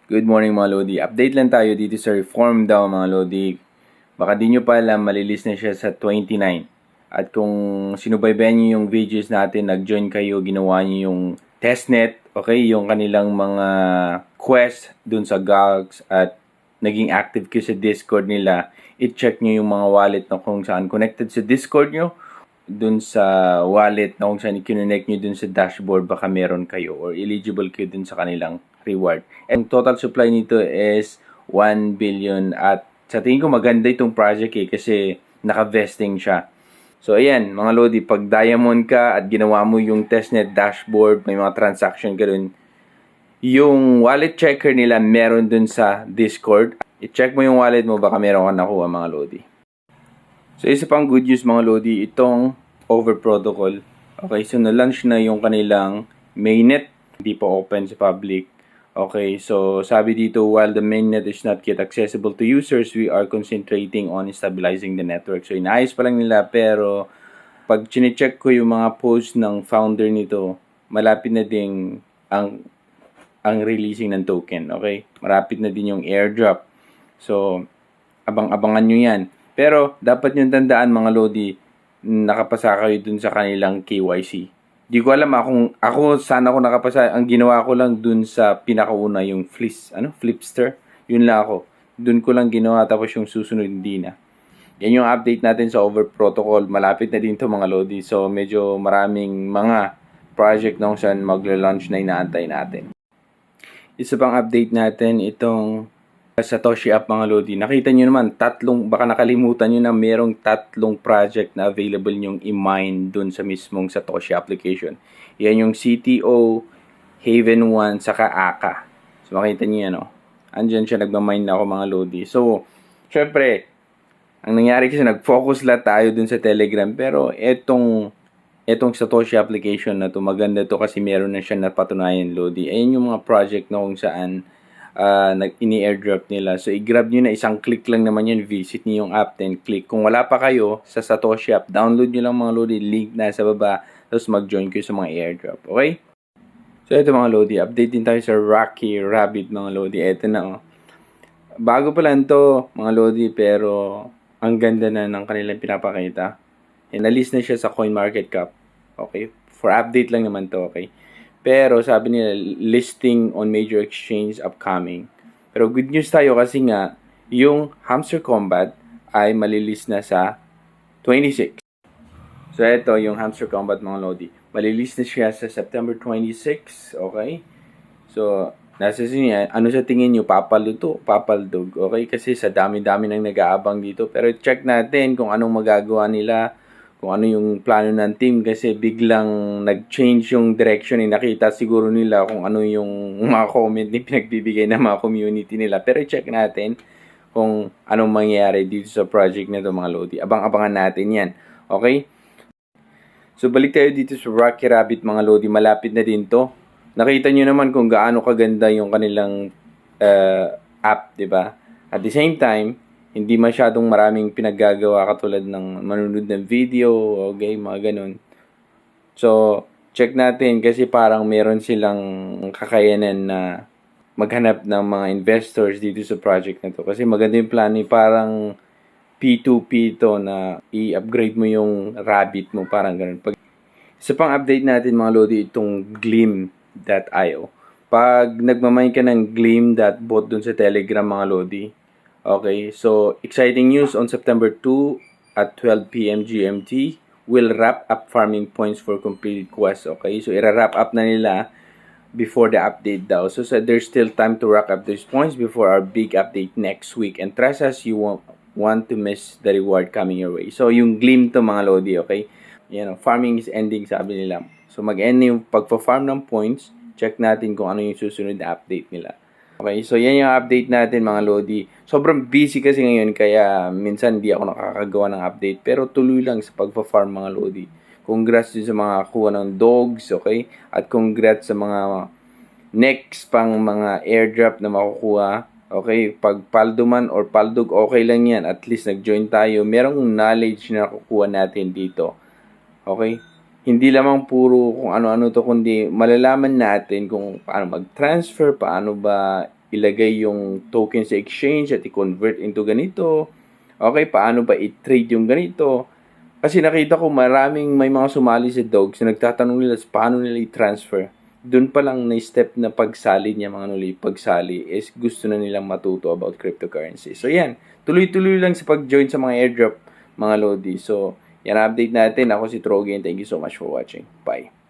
Good morning mga Lodi. Update lang tayo dito sa reform daw mga Lodi. Baka di nyo pa alam, malilis na siya sa 29. At kung sinubaybayan nyo yung videos natin, nag-join kayo, ginawa nyo yung testnet, okay, yung kanilang mga quest dun sa GOGS at naging active kayo sa Discord nila, i-check nyo yung mga wallet na kung saan connected sa Discord nyo, dun sa wallet na kung saan i-connect nyo dun sa dashboard, baka meron kayo or eligible kayo dun sa kanilang reward. And total supply nito is 1 billion at sa tingin ko maganda itong project kasi naka-vesting siya. So ayan mga Lodi, pag diamond ka at ginawa mo yung testnet dashboard, may mga transaction ka dun, yung wallet checker nila meron dun sa Discord. I-check mo yung wallet mo, baka meron ka nakuha mga Lodi. So isa pang good news mga Lodi, itong over protocol. Okay, so na-launch na yung kanilang mainnet, hindi pa open sa public. Okay, so sabi dito, while the mainnet is not yet accessible to users, we are concentrating on stabilizing the network. So inaayos pa lang nila, pero pag chinecheck ko yung mga post ng founder nito, malapit na ding ang releasing ng token, okay? Marapit na din yung airdrop. So, abang-abangan nyo yan. Pero, dapat nyo tandaan mga Lodi, nakapasa kayo dun sa kanilang KYC. Di ko alam ako saan ako nakapasa. Ang ginawa ko lang dun sa pinakauna yung Flipster. Yun lang ako. Dun ko lang ginawa tapos yung susunod hindi na. Yan yung update natin sa over protocol. Malapit na din to mga Lodi. So medyo maraming mga project na kung saan magla-launch na inaantay natin. Isa pang update natin itong Satoshi app mga Lodi. Nakita nyo naman, baka nakalimutan nyo na merong 3 project na available nyong i-mine dun sa mismong Satoshi application. Yan yung CTO, Haven 1, saka Aka. So makita nyo yan, andyan siya, nagmamine na ako mga Lodi. So, syempre, ang nangyari kasi nag-focus lahat tayo dun sa Telegram, pero etong Satoshi application na to, maganda to kasi meron na siya napatunayan Lodi. Ayan yung mga project na kung saan ini-airdrop nila. So, i-grab nyo na, isang click lang naman yun. Visit nyo yung app, then click. Kung wala pa kayo sa Satoshi app, download nyo lang mga Lodi. Link na sa baba. Tapos mag-join kayo sa mga airdrop. Okay? So, ito mga Lodi. Update din tayo sa Rocky Rabbit mga Lodi. Ito na Bago pa lang to mga Lodi, pero ang ganda na ng kanilang pinapakita. Na-list na siya sa CoinMarketCap. Okay? For update lang naman to, okay? Pero sabi nila, listing on major exchange upcoming. Pero good news tayo kasi nga, yung Hamster Combat ay malilist na sa 26. So ito yung Hamster Combat mga Lodi. Malilist na siya sa September 26. Okay? So, nasa niya, ano sa tingin nyo, papaluto, papaldog, okay? Kasi sa dami-dami nang nag-aabang dito. Pero check natin kung anong magagawa nila, kung ano yung plano ng team kasi biglang nag-change yung direction nakita siguro nila kung ano yung mga comment ni pinagbibigay ng mga community nila. Pero check natin kung anong mangyayari dito sa project na ito mga Lodi. Abang-abangan natin yan. Okay? So balik tayo dito sa Rocky Rabbit mga Lodi. Malapit na din to. Nakita nyo naman kung gaano kaganda yung kanilang app, di ba? At the same time, hindi masyadong maraming pinaggagawa katulad ng manunod ng video, okay, mga ganun. So, check natin kasi parang meron silang kakayanan na maghanap ng mga investors dito sa project na to. Kasi maganda yung plano, parang P2P to na i-upgrade mo yung Rabbit mo, parang ganun. Isa pang update natin mga Lodi, itong Gleam.io. Pag nagmamine ka ng Gleam.bot dun sa Telegram mga Lodi, okay, so exciting news on September 2 at 12 p.m. GMT, will wrap up farming points for completed quests. Okay, so i-wrap up na nila before the update daw. So there's still time to rack up these points before our big update next week. And trust us, you won't want to miss the reward coming your way. So yung Gleam to mga Lodi, okay? Farming is ending sabi nila. So mag-end yung pagpa-farm ng points. Check natin kung ano yung susunod na update nila. Okay, so yan yung update natin mga Lodi. Sobrang busy kasi ngayon kaya minsan hindi ako nakakagawa ng update. Pero tuloy lang sa pagpa-farm mga Lodi. Congrats din sa mga kuha ng dogs, okay? At congrats sa mga next pang mga airdrop na makukuha. Okay, pag paldo man or paldog, okay lang yan. At least nag-join tayo. Merong knowledge na nakukuha natin dito. Okay? Hindi lamang puro kung ano-ano to, kundi malalaman natin kung paano mag-transfer, paano ba ilagay yung token sa exchange at i-convert into ganito. Okay, paano ba i-trade yung ganito? Kasi nakita ko may mga sumali sa dogs na nagtatanong nila paano nila i-transfer. Doon pa lang na step na pagsali niya mga nuli, pagsali is gusto na nilang matuto about cryptocurrency. So yan, tuloy-tuloy lang sa pag-join sa mga airdrop mga Lodi. So yan update natin. Ako si Trogi and thank you so much for watching. Bye.